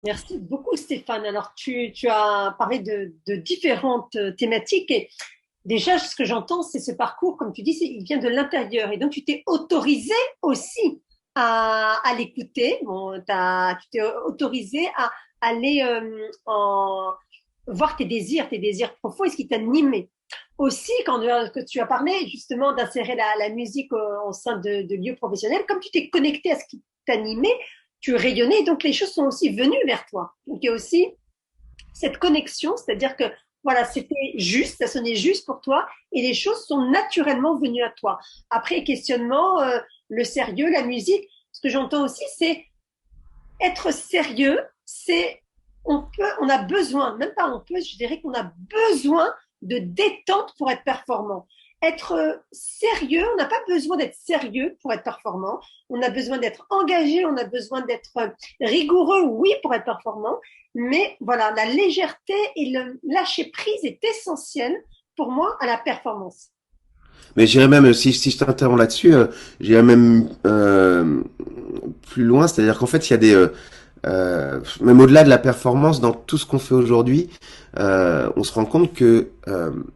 Merci beaucoup, Stéphane. Alors, tu as parlé de différentes thématiques et déjà, ce que j'entends, c'est ce parcours, comme tu dis, il vient de l'intérieur. Et donc, tu t'es autorisé aussi à l'écouter. Bon, tu t'es autorisé à aller voir tes désirs profonds et ce qui t'animait. Aussi, que tu as parlé justement d'insérer la musique au sein de lieux professionnels, comme tu t'es connecté à ce qui t'animait, tu rayonnais, donc les choses sont aussi venues vers toi. Donc il y a aussi cette connexion, c'est-à-dire que voilà, c'était juste, ça sonnait juste pour toi, et les choses sont naturellement venues à toi. Après, questionnement, le sérieux, la musique, ce que j'entends aussi, c'est être sérieux, c'est on a besoin, même pas on peut, je dirais qu'on a besoin de détente pour être performant. Être sérieux, on n'a pas besoin d'être sérieux pour être performant. On a besoin d'être engagé, on a besoin d'être rigoureux, oui, pour être performant. Mais voilà, la légèreté et le lâcher prise est essentiel pour moi à la performance. Mais j'irais même, si je t'interromps là-dessus, j'irais même plus loin, c'est-à-dire qu'en fait, il y a même au-delà de la performance, dans tout ce qu'on fait aujourd'hui, on se rend compte que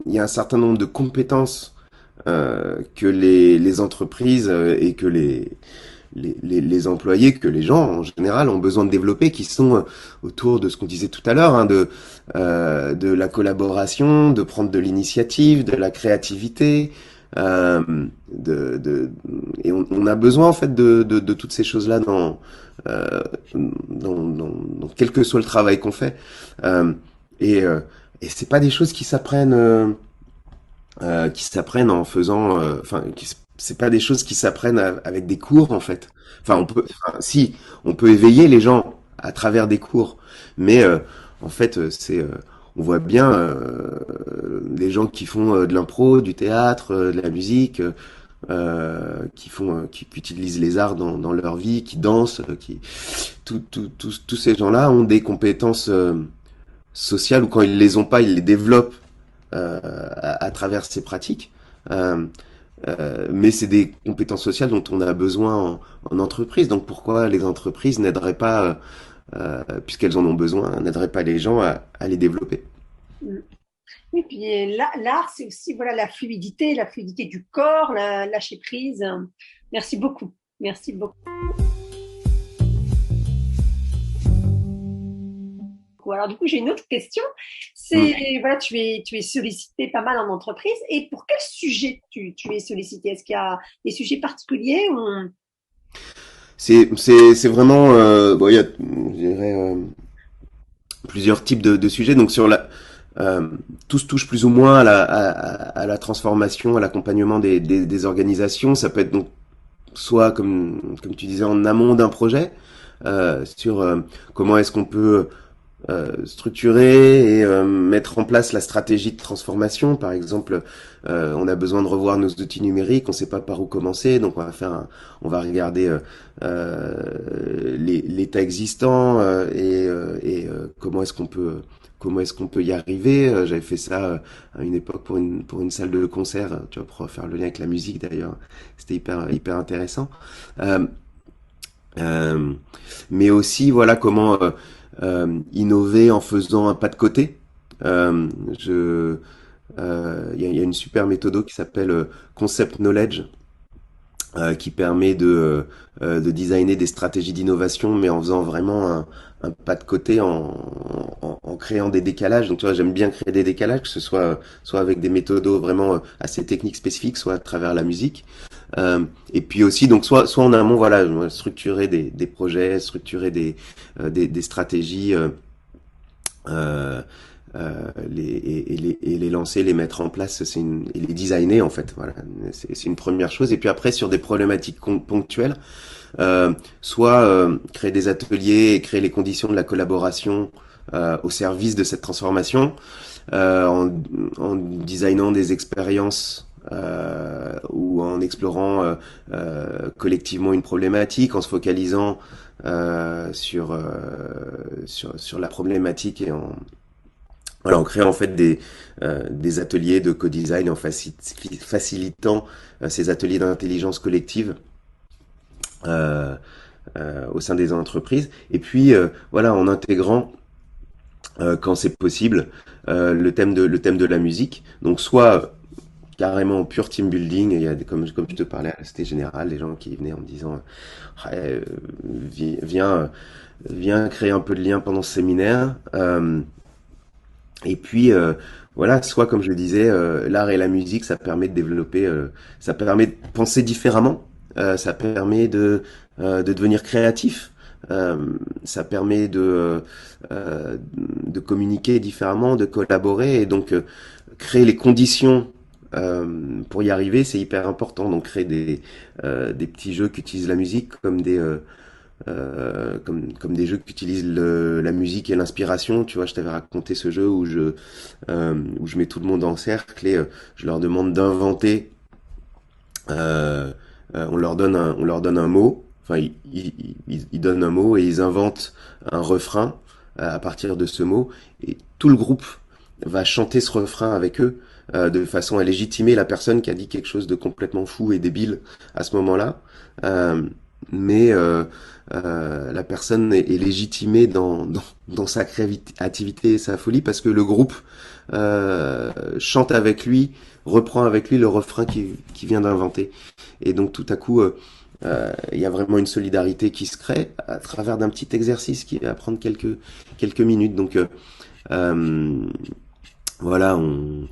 il y a un certain nombre de compétences que les entreprises et que les employés, que les gens en général ont besoin de développer, qui sont autour de ce qu'on disait tout à l'heure, hein, de la collaboration, de prendre de l'initiative, de la créativité, euh, et on a besoin en fait de toutes ces choses-là euh, dans quel que soit le travail qu'on fait. Euh, et et c'est pas des choses qui s'apprennent en faisant, c'est pas des choses qui s'apprennent avec des cours en fait. Si, on peut éveiller les gens à travers des cours, mais en fait, on voit bien des gens qui font de l'impro, du théâtre, de la musique, qui utilisent les arts dans leur vie, qui dansent, tous ces gens-là ont des compétences sociales ou quand ils les ont pas, ils les développent à travers ces pratiques. Euh, mais c'est des compétences sociales dont on a besoin en entreprise. Donc pourquoi les entreprises n'aideraient pas, puisqu'elles en ont besoin, n'aideraient pas les gens à les développer? Oui, puis l'art, c'est aussi voilà la fluidité du corps, la lâcher prise. Merci beaucoup. Merci beaucoup. Alors du coup, j'ai une autre question. Mm. C'est voilà, tu es sollicité pas mal en entreprise. Et pour quel sujet tu es sollicité? Est-ce qu'il y a des sujets particuliers ou... C'est vraiment, bon, il y a, je dirais, plusieurs types de sujets. Donc tous touchent plus ou moins à la transformation, à l'accompagnement des organisations. Ça peut être donc soit comme tu disais en amont d'un projet, sur comment est-ce qu'on peut structurer et mettre en place la stratégie de transformation. Par exemple, on a besoin de revoir nos outils numériques, on ne sait pas par où commencer, donc on va regarder l'état existant comment est-ce qu'on peut y arriver. J'avais fait ça à une époque pour une salle de concert, tu vois, pour faire le lien avec la musique d'ailleurs. C'était hyper intéressant. Euh, euh, mais aussi, voilà, comment innover en faisant un pas de côté. Euh, il y a une super méthode qui s'appelle Concept Knowledge, qui permet de designer des stratégies d'innovation, mais en faisant vraiment un pas de côté, en créant des décalages. Donc, tu vois, j'aime bien créer des décalages, que ce soit avec des méthodes vraiment assez techniques spécifiques, soit à travers la musique. Et puis aussi, donc soit en amont, voilà, structurer des projets, structurer des stratégies, euh, et les lancer, les mettre en place, et les designer en fait. Voilà, c'est une première chose. Et puis après, sur des problématiques ponctuelles, soit créer des ateliers et créer les conditions de la collaboration au service de cette transformation, en designant des expériences ou en explorant collectivement une problématique, en se focalisant sur la problématique et voilà, on crée en fait des ateliers de co-design en facilitant ces ateliers d'intelligence collective, euh, au sein des entreprises. Et puis voilà, en intégrant quand c'est possible le thème de la musique. Donc soit carrément en pur team building, il y a comme je te parlais à la Société Générale, des gens qui venaient en me disant ouais, viens, viens créer un peu de lien pendant ce séminaire. Et puis voilà, soit comme je le disais, l'art et la musique, ça permet de développer, ça permet de penser différemment, ça permet de devenir créatif, euh, ça permet de communiquer différemment, de collaborer et donc créer les conditions pour y arriver, c'est hyper important. Donc créer des petits jeux qui utilisent la musique comme des jeux qui utilisent la musique et l'inspiration. Tu vois, je t'avais raconté ce jeu où je mets tout le monde en cercle et je leur demande d'inventer. On leur donne un mot. Enfin, ils donnent un mot et ils inventent un refrain à partir de ce mot. Et tout le groupe va chanter ce refrain avec eux de façon à légitimer la personne qui a dit quelque chose de complètement fou et débile à ce moment-là. Euh, mais la personne est légitimée dans sa créativité et sa folie parce que le groupe chante avec lui, reprend avec lui le refrain qu'il vient d'inventer. Et donc tout à coup, il y a vraiment une solidarité qui se crée à travers d'un petit exercice qui va prendre quelques minutes. Donc euh, voilà, on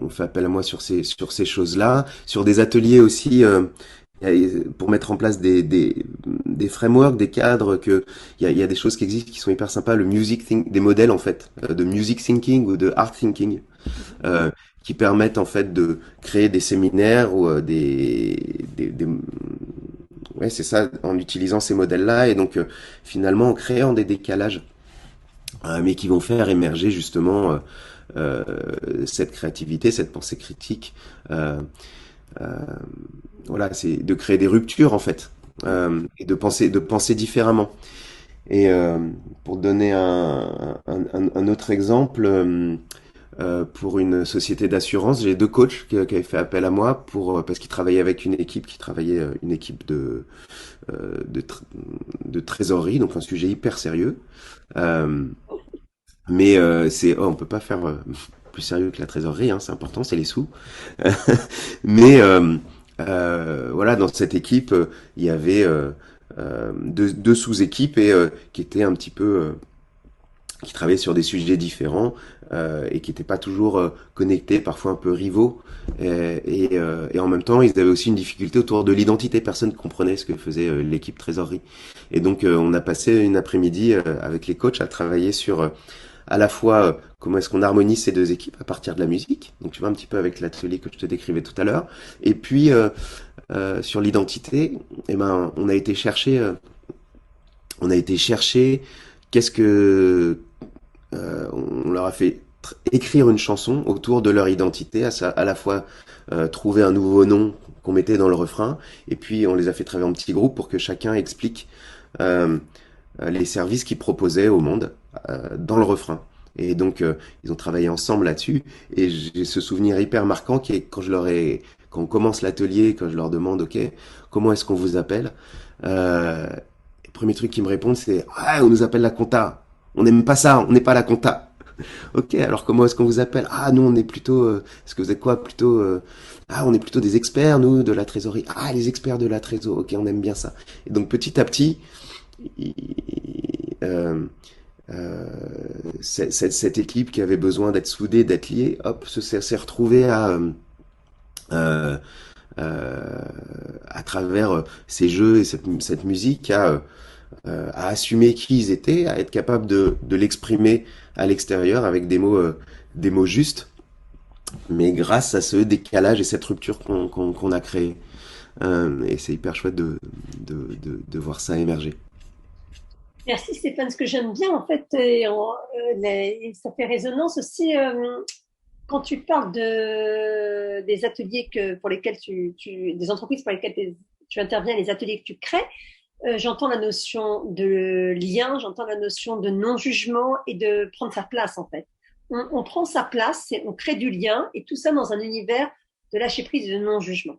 fait appel à moi sur ces choses-là, sur des ateliers aussi. Pour mettre en place des frameworks, des cadres, il y a des choses qui existent qui sont hyper sympas, des modèles en fait, de music thinking ou de art thinking, qui permettent en fait de créer des séminaires ou ouais, c'est ça, en utilisant ces modèles-là et donc finalement en créant des décalages, mais qui vont faire émerger justement cette créativité, cette pensée critique. Euh, euh, voilà, c'est de créer des ruptures en fait, et de penser différemment. Et pour donner un autre exemple, pour une société d'assurance, j'ai deux coachs qui avaient fait appel à moi parce qu'ils travaillaient avec une équipe de trésorerie, donc un sujet hyper sérieux. Euh, mais on peut pas faire plus sérieux que la trésorerie, hein, c'est important, c'est les sous. Mais voilà, dans cette équipe, il y avait deux sous-équipes et qui étaient un petit peu qui travaillaient sur des sujets différents et qui n'étaient pas toujours connectés, parfois un peu rivaux. Et en même temps, ils avaient aussi une difficulté autour de l'identité. Personne ne comprenait ce que faisait l'équipe trésorerie. Et donc, on a passé une après-midi avec les coachs à travailler sur à la fois comment est-ce qu'on harmonise ces deux équipes à partir de la musique. Donc, tu vois, un petit peu avec l'atelier que je te décrivais tout à l'heure. Et puis, sur l'identité, eh ben, on a été chercher qu'est-ce que on leur a fait écrire une chanson autour de leur identité, à la fois trouver un nouveau nom qu'on mettait dans le refrain, et puis on les a fait travailler en petits groupes pour que chacun explique euh, les services qu'ils proposaient au monde dans le refrain. Et donc ils ont travaillé ensemble là-dessus, et j'ai ce souvenir hyper marquant qui est quand on commence l'atelier, quand je leur demande, ok, comment est-ce qu'on vous appelle, le premier truc qu'ils me répondent, c'est ah, on nous appelle la compta. On n'aime pas ça, on n'est pas la compta. Ok, alors comment est-ce qu'on vous appelle? Ah, nous, on est plutôt. Est-ce que vous êtes quoi? Plutôt. Ah, on est plutôt des experts, nous, de la trésorerie. Ah, les experts de la trésorerie. Ok, on aime bien ça. Et donc, petit à petit, euh, euh, cette équipe qui avait besoin d'être soudée, d'être liée, hop, s'est retrouvée euh, euh, à travers ces jeux et cette musique à assumer qui ils étaient, à être capable de l'exprimer à l'extérieur avec des mots justes, mais grâce à ce décalage et cette rupture qu'on a créé. Et c'est hyper chouette de voir ça émerger. Merci Stéphane. Ce que j'aime bien en fait, ça fait résonance aussi quand tu parles des ateliers pour lesquels des entreprises pour lesquelles tu interviens, les ateliers que tu crées. J'entends la notion de lien, j'entends la notion de non-jugement et de prendre sa place en fait. On prend sa place, on crée du lien et tout ça dans un univers de lâcher prise et de non-jugement.